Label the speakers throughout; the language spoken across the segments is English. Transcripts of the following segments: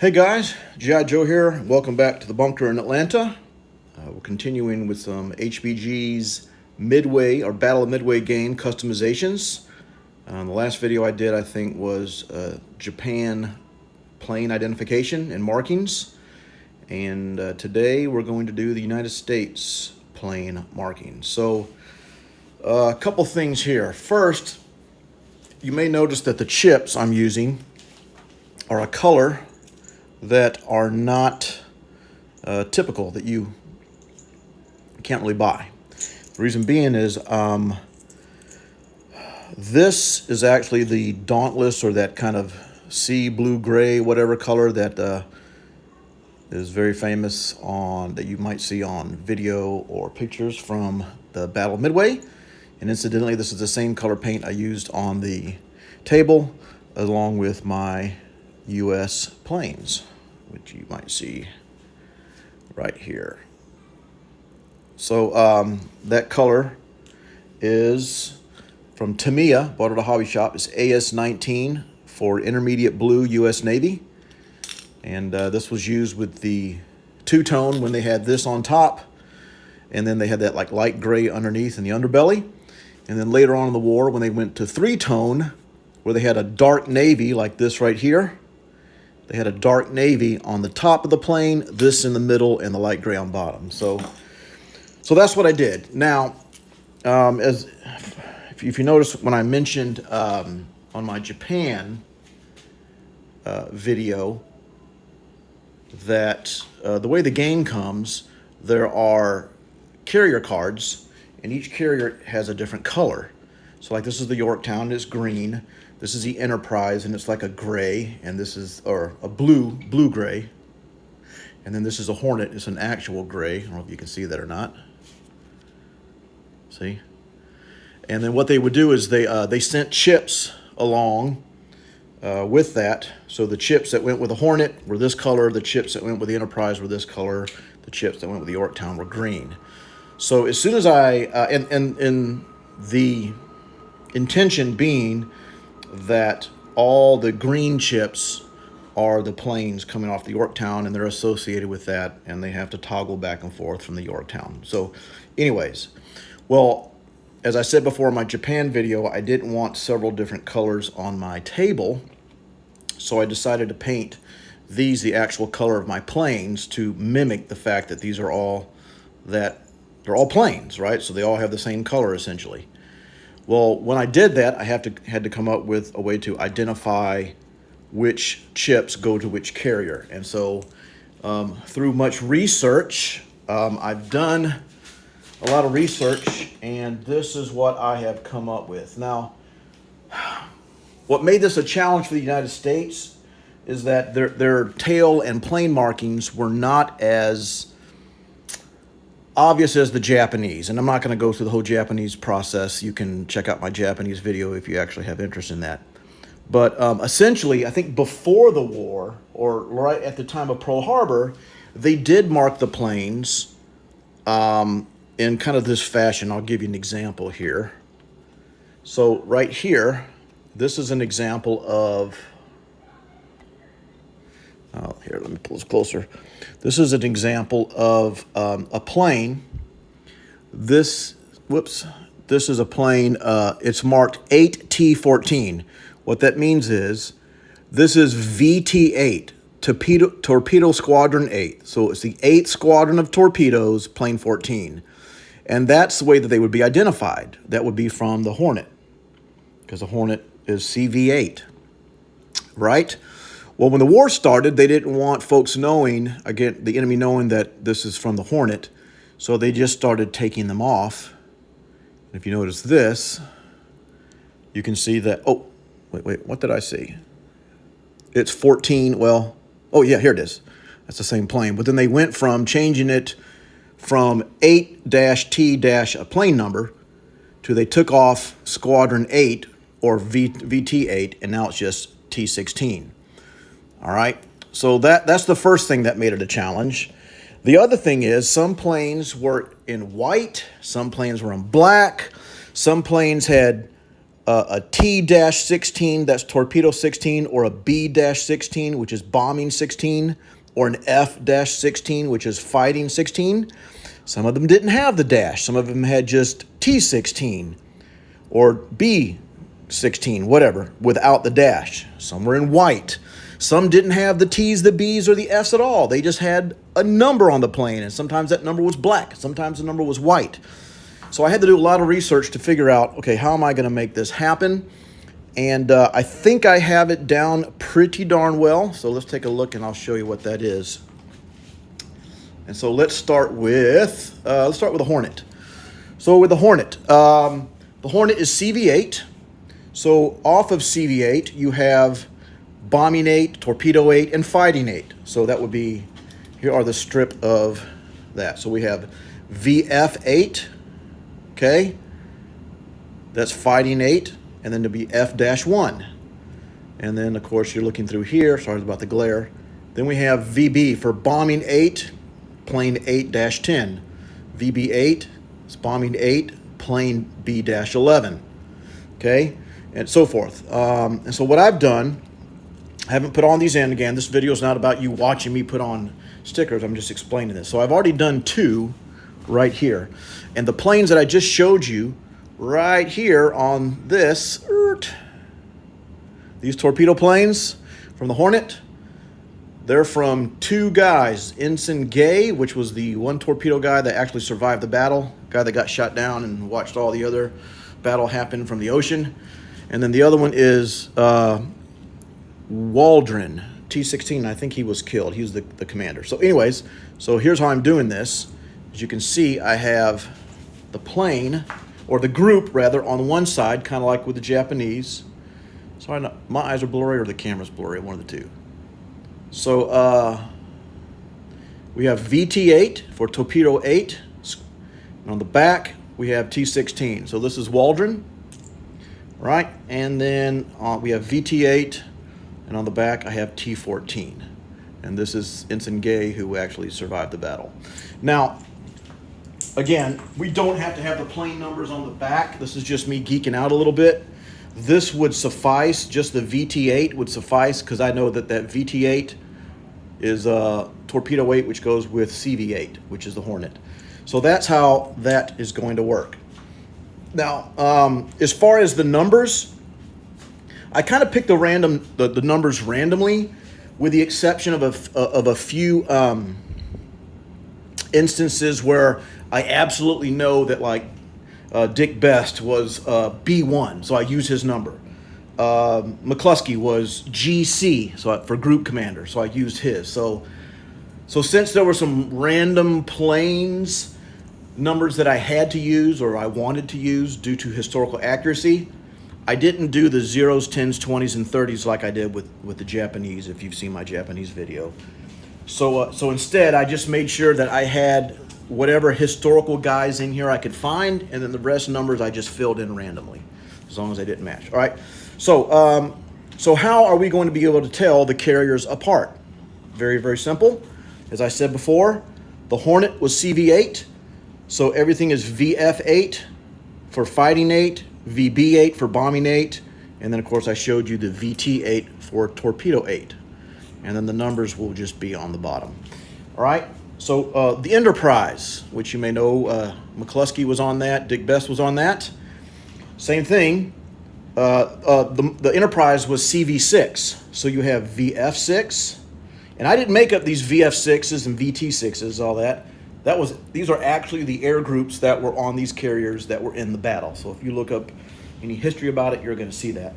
Speaker 1: Hey guys, GiJoe here. Welcome back to the bunker in Atlanta. We're continuing with some HBG's Midway or Battle of Midway game customizations. The last video I did, I think, was Japan plane identification and markings. And today we're going to do the United States plane markings. So a couple things here. First, you may notice that the chips I'm using are a color that are not typical, that you can't really buy. The reason being is this is actually the Dauntless, or that kind of sea blue gray, whatever color that is very famous on, that you might see on video or pictures from the Battle of Midway. And incidentally, this is the same color paint I used on the table along with my US planes, which you might see right here. So that color is from Tamiya, bought at a hobby shop. It's AS19 for intermediate blue US Navy. And this was used with the two-tone when they had this on top. And then they had that like light gray underneath in the underbelly. And then later on in the war, when they went to three-tone, where they had a dark navy like this right here, they had a dark navy on the top of the plane, this in the middle, and the light gray on bottom. So that's what I did. Now, if you notice when I mentioned on my Japan video that the way the game comes, there are carrier cards, and each carrier has a different color. So like this is the Yorktown, it's green. This is the Enterprise, and it's like a gray, and this is, or a blue gray. And then this is a Hornet, it's an actual gray. I don't know if you can see that or not. See? And then what they would do is they sent chips along with that. So the chips that went with the Hornet were this color, the chips that went with the Enterprise were this color, the chips that went with the Yorktown were green. So as soon as and the intention being that all the green chips are the planes coming off the Yorktown, and they're associated with that, and they have to toggle back and forth from the Yorktown. So anyways, well, as I said before in my Japan video, I didn't want several different colors on my table, so I decided to paint these the actual color of my planes to mimic the fact that these are all, that they're all planes, right? So they all have the same color essentially. Well, when I did that, I had to come up with a way to identify which chips go to which carrier. And so through much research, I've done a lot of research, and this is what I have come up with. Now, what made this a challenge for the United States is that their tail and plane markings were not as obvious as the Japanese. And I'm not going to go through the whole Japanese process. You can check out my Japanese video if you actually have interest in that. But essentially, I think before the war, or right at the time of Pearl Harbor, they did mark the planes in kind of this fashion. I'll give you an example here. So right here, this is an example of, here, let me pull this closer. This is an example of a plane. This is a plane, it's marked 8T14. What that means is, this is VT8, Torpedo Squadron 8. So it's the 8th Squadron of Torpedoes, plane 14. And that's the way that they would be identified. That would be from the Hornet, because the Hornet is CV8, right? Well, when the war started, they didn't want folks knowing, again, the enemy knowing that this is from the Hornet, so they just started taking them off. And if you notice this, you can see that, oh, wait, what did I see? It's 14, well, oh yeah, here it is. That's the same plane. But then they went from changing it from 8-T- a plane number to they took off Squadron 8, or VT8, and now it's just T16. All right, so that's the first thing that made it a challenge. The other thing is some planes were in white, some planes were in black, some planes had a T-16, that's torpedo 16, or a B-16, which is bombing 16, or an F-16, which is fighting 16. Some of them didn't have the dash. Some of them had just T-16 or B-16, whatever, without the dash. Some were in white. Some didn't have the T's, the B's, or the F's at all. They just had a number on the plane, and sometimes that number was black. Sometimes the number was white. So I had to do a lot of research to figure out, okay, how am I going to make this happen? And I think I have it down pretty darn well. So let's take a look, and I'll show you what that is. And so let's start with the Hornet. So with the Hornet is CV8. So off of CV8, you have bombing 8, torpedo 8, and fighting 8. So that would be, here are the strip of that. So we have VF8, okay? That's fighting 8, and then to be F-1. And then, of course, you're looking through here. Sorry about the glare. Then we have VB for bombing 8, plane 8-10. VB8 is bombing 8, plane B-11. Okay? And so forth. And so what I've done, I haven't put on these in. Again, this video is not about you watching me put on stickers. I'm just explaining this. So I've already done 2 right here. And the planes that I just showed you right here on this, these torpedo planes from the Hornet, they're from 2 guys. Ensign Gay, which was the one torpedo guy that actually survived the battle, guy that got shot down and watched all the other battle happen from the ocean. And then the other one is Waldron, T-16. I think he was killed. He was the commander. So anyways, so here's how I'm doing this. As you can see, I have the plane, or the group rather, on one side, kind of like with the Japanese. Sorry, my eyes are blurry or the camera's blurry, one of the two. So we have VT8 for torpedo 8. And on the back, we have T-16. So this is Waldron, right? And then we have VT8, and on the back, I have T-14. And this is Ensign Gay, who actually survived the battle. Now, again, we don't have to have the plane numbers on the back. This is just me geeking out a little bit. This would suffice, just the VT8 would suffice, because I know that that VT8 is torpedo 8, which goes with CV8, which is the Hornet. So that's how that is going to work. Now, as far as the numbers, I kind of picked the numbers randomly, with the exception of a few instances where I absolutely know that, like, Dick Best was B1, so I use his number. McCluskey was GC, so for group commander, so I used his. So since there were some random planes numbers that I had to use or I wanted to use due to historical accuracy, I didn't do the 0s, 10s, 20s, and 30s like I did with the Japanese, if you've seen my Japanese video. So instead, I just made sure that I had whatever historical guys in here I could find, and then the rest numbers I just filled in randomly, as long as they didn't match. All right. So how are we going to be able to tell the carriers apart? Very, very simple. As I said before, the Hornet was CV8, so everything is VF8 for fighting 8, VB8 for bombing 8, and then of course I showed you the VT8 for torpedo 8, and then the numbers will just be on the bottom. All right. So the Enterprise, which you may know, McCluskey was on that, Dick Best was on that. Same thing. The Enterprise was CV6, so you have VF6, and I didn't make up these VF6s and VT6s, all that. These are actually the air groups that were on these carriers that were in the battle. So if you look up any history about it, you're going to see that.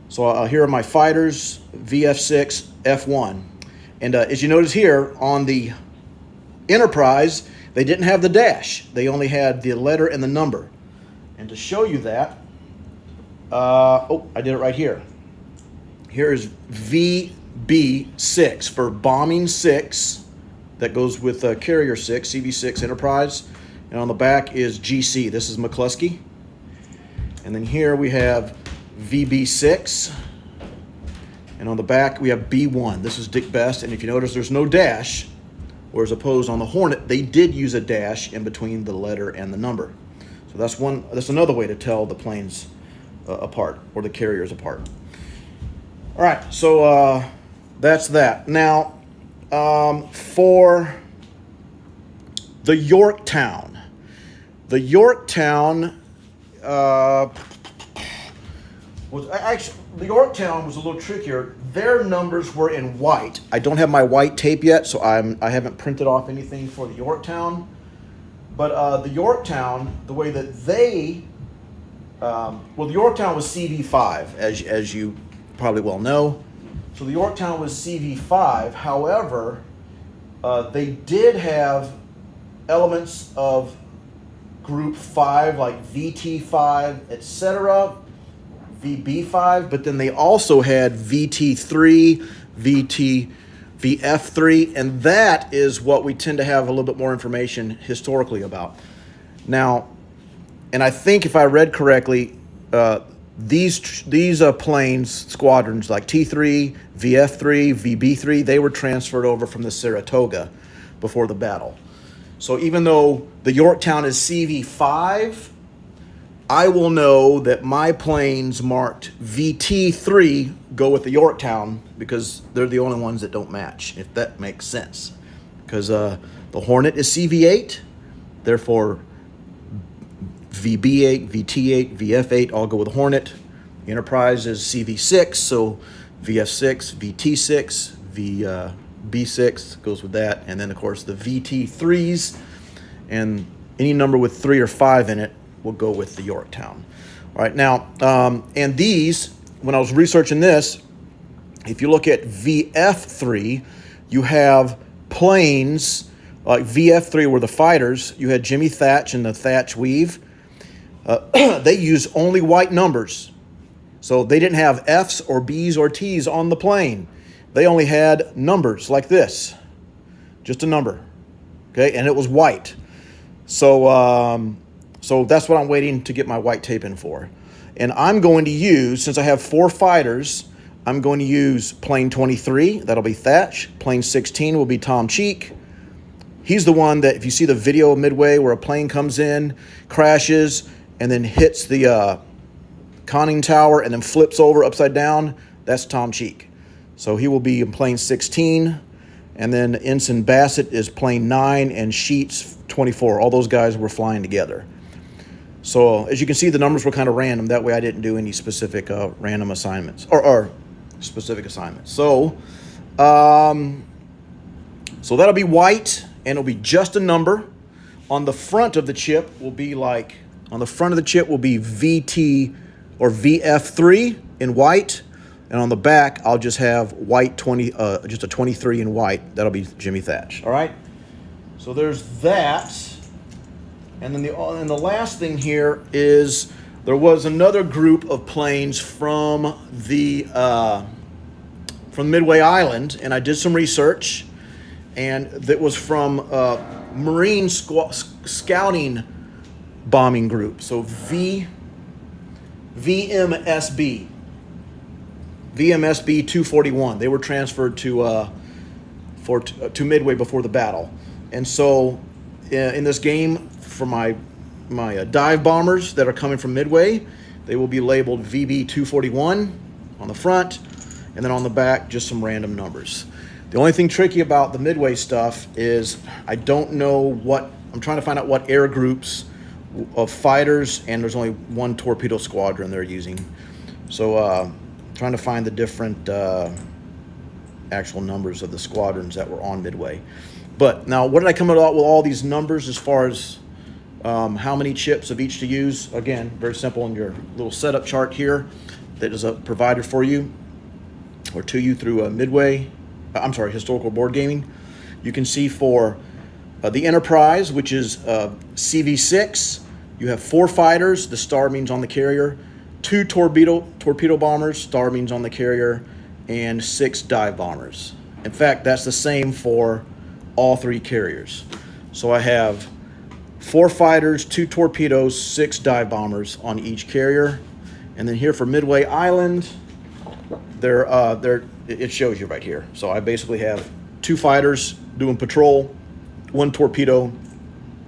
Speaker 1: So here are my fighters, VF6, F1, and as you notice here on the Enterprise, they didn't have the dash. They only had the letter and the number. And to show you that, I did it right here. Here is VB6 for bombing 6. That goes with carrier 6, CV6 Enterprise. And on the back is GC. This is McCluskey. And then here we have VB6. And on the back we have B1. This is Dick Best. And if you notice, there's no dash. Whereas opposed on the Hornet, they did use a dash in between the letter and the number. So that's another way to tell the planes apart, or the carriers apart. All right, so that's that. Now, for the Yorktown. The Yorktown was actually, the Yorktown was a little trickier. Their numbers were in white. I don't have my white tape yet, so I haven't printed off anything for the Yorktown. But the Yorktown, the way that they, well, the Yorktown was CV5, as you probably well know. So the Yorktown was CV5. However, they did have elements of Group 5, like VT5, etc., VB5, but then they also had VT3, VF3, and that is what we tend to have a little bit more information historically about. Now, and I think if I read correctly, these planes, squadrons like T3, VF3, VB3, they were transferred over from the Saratoga before the battle. So even though the Yorktown is CV5, I will know that my planes marked VT3 go with the Yorktown because they're the only ones that don't match, if that makes sense. Because the Hornet is CV8, therefore VB8, VT8, VF8 all go with the Hornet. The Enterprise is CV6, so VF6, VT6, VB6 goes with that. And then, of course, the VT3s and any number with 3 or 5 in it will go with the Yorktown. All right, now, and these, when I was researching this, if you look at VF3, you have planes like VF3 were the fighters. You had Jimmy Thatch and the Thatch Weave. They use only white numbers. So they didn't have F's or B's or T's on the plane. They only had numbers like this, just a number, okay? And it was white. So, so that's what I'm waiting to get my white tape in for. And I'm going to use, since I have 4 fighters, I'm going to use plane 23. That'll be Thatch. Plane 16 will be Tom Cheek. He's the one that, if you see the video of Midway where a plane comes in, crashes, and then hits the conning tower and then flips over upside down, that's Tom Cheek. So he will be in plane 16. And then Ensign Bassett is plane 9 and Sheets 24. All those guys were flying together. So as you can see, the numbers were kind of random. That way I didn't do any specific random assignments or specific assignments. So, so that'll be white and it'll be just a number. On the front of the chip will be like, on the front of the chip will be VT or VF3 in white. And on the back, I'll just have white 20, just a 23 in white. That'll be Jimmy Thatch. All right. So there's that. And then the last thing here is there was another group of planes from the from Midway Island, and I did some research, and that was from Marine Scouting Bombing Group. So VMSB 241. They were transferred to Midway before the battle, and so in this game, for my dive bombers that are coming from Midway, they will be labeled VB 241 on the front, and then on the back just some random numbers. The only thing tricky about the Midway stuff is I don't know what, I'm trying to find out what air groups of fighters, and there's only one torpedo squadron they're using. So trying to find the different actual numbers of the squadrons that were on Midway. But now, what did I come about with all these numbers as far as how many chips of each to use? Again, very simple in your little setup chart here that is provided for you or to you through a Midway, Historical Board Gaming. You can see for the Enterprise, which is CV6, you have 4 fighters, the star means on the carrier, 2 torpedo bombers, star means on the carrier, and 6 dive bombers. In fact, that's the same for all 3 carriers. So I have 4 fighters, 2 torpedoes, 6 dive bombers on each carrier. And then here for Midway Island, it shows you right here. So I basically have 2 fighters doing patrol, 1 torpedo,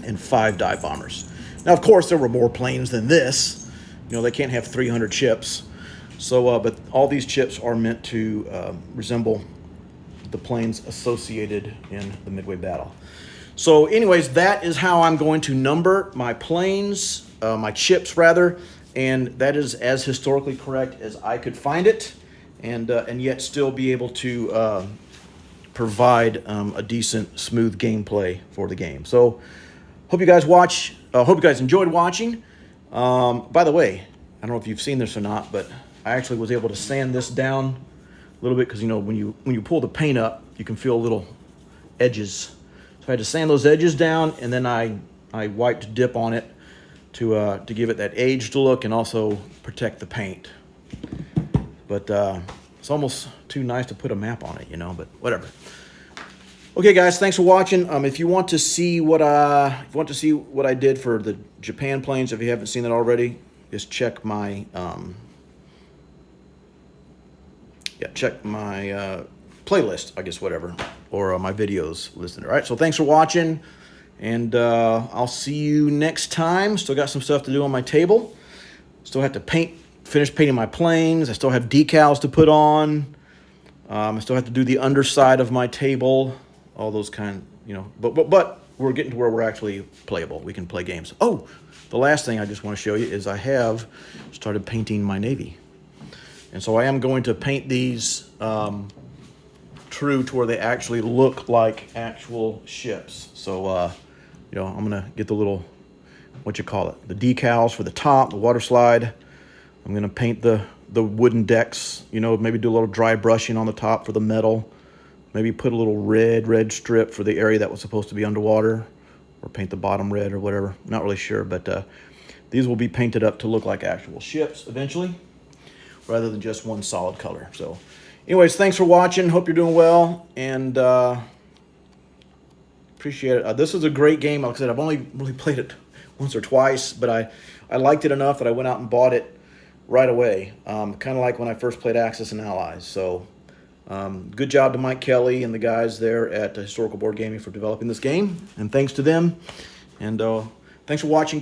Speaker 1: and 5 dive bombers. Now, of course, there were more planes than this. You know, they can't have 300 chips. So, but all these chips are meant to resemble the planes associated in the Midway battle. So anyways, that is how I'm going to number my planes, my chips rather, and that is as historically correct as I could find it, and yet still be able to provide a decent, smooth gameplay for the game. So hope you guys hope you guys enjoyed watching. By the way, I don't know if you've seen this or not, but I actually was able to sand this down a little bit because, you know, when you pull the paint up, you can feel little edges. So I had to sand those edges down, and then I wiped dip on it to give it that aged look and also protect the paint. But it's almost too nice to put a map on it, you know, but whatever. Okay, guys, thanks for watching. If you want to see what I did for the Japan planes, if you haven't seen that already, just check my playlist, I guess, whatever, or my videos listed. All right, so thanks for watching, and I'll see you next time. Still got some stuff to do on my table. Still have to finish painting my planes. I still have decals to put on. I still have to do the underside of my table, all those kind, you know, but we're getting to where we're actually playable. We can play games. Oh, the last thing I just want to show you is I have started painting my Navy. And so I am going to paint these true to where they actually look like actual ships. So, you know, I'm going to get the little, what you call it, the decals for the top, the water slide. I'm going to paint the wooden decks, you know, maybe do a little dry brushing on the top for the metal. Maybe put a little red strip for the area that was supposed to be underwater, or paint the bottom red or whatever. Not really sure, but these will be painted up to look like actual ships eventually, rather than just one solid color. So anyways, thanks for watching. Hope you're doing well, and appreciate it. This is a great game. Like I said, I've only really played it once or twice, but I liked it enough that I went out and bought it right away. Kind of like when I first played Axis and Allies. So good job to Mike Kelly and the guys there at Historical Board Gaming for developing this game, and thanks to them. And thanks for watching, guys.